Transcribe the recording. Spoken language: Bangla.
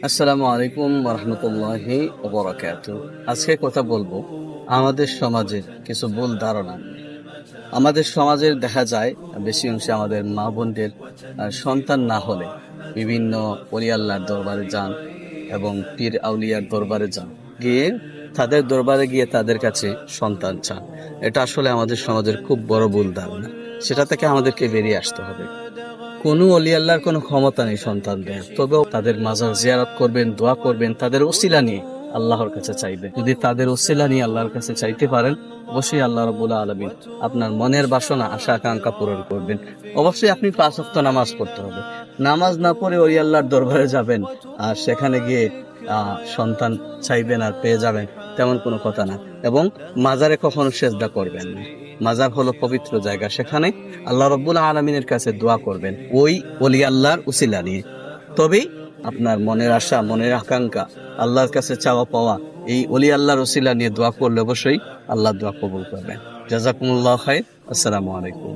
আসসালামু আলাইকুম রহমতুল্লাহি ওবরাকাতুহু। আজকে কথা বলবো আমাদের সমাজের কিছু ভুল ধারণা নিয়ে। আমাদের সমাজের দেখা যায় বেশি অংশে আমাদের মা বোনদের সন্তান না হলে বিভিন্ন ওলি আল্লাহর দরবারে যান এবং পীর আউলিয়ার দরবারে যান, গিয়ে তাদের দরবারে গিয়ে তাদের কাছে সন্তান চান। এটা আসলে আমাদের সমাজের খুব বড় ভুল ধারণা। সেটা থেকে আমাদেরকে বেরিয়ে আসতে হবে। কোনো অলি আল্লাহর কোনো ক্ষমতা নেই সন্তান দেয়, তবেও তাদের মাজার জিয়ারত করবেন, দোয়া করবেন, তাদের ওসিলা নিয়ে আল্লাহর কাছে চাইবেন। যদি তাদের ওসিলা নিয়ে আল্লাহর কাছে চাইতে পারেন, অবশ্যই আল্লাহ রাব্বুল আলামিন আপনার মনের বাসনা, আশা আকাঙ্ক্ষা পূরণ করবেন। অবশ্যই আপনি 5 ওয়াক্ত নামাজ পড়তে হবে। নামাজ না পড়ে অলি আল্লাহর দরবারে যাবেন আর সেখানে গিয়ে সন্তান চাইবেন আর পেয়ে যাবেন, তেমন কোনো কথা না। এবং মাজারে কখনো সেজদা করবেন না। মাজার হলো পবিত্র জায়গা, সেখানে আল্লাহ রাব্বুল আলামিনের কাছে দোয়া করবেন ওই ওলি আল্লাহর উসিলা নিয়ে। তবেই আপনার মনের আশা, মনের আকাঙ্ক্ষা, আল্লাহর কাছে চাওয়া পাওয়া এই ওলি আল্লাহর উসিলা নিয়ে দোয়া করলে অবশ্যই আল্লাহ দোয়া কবুল করবেন। জাযাকুমুল্লাহ খাইর। আসসালামু আলাইকুম।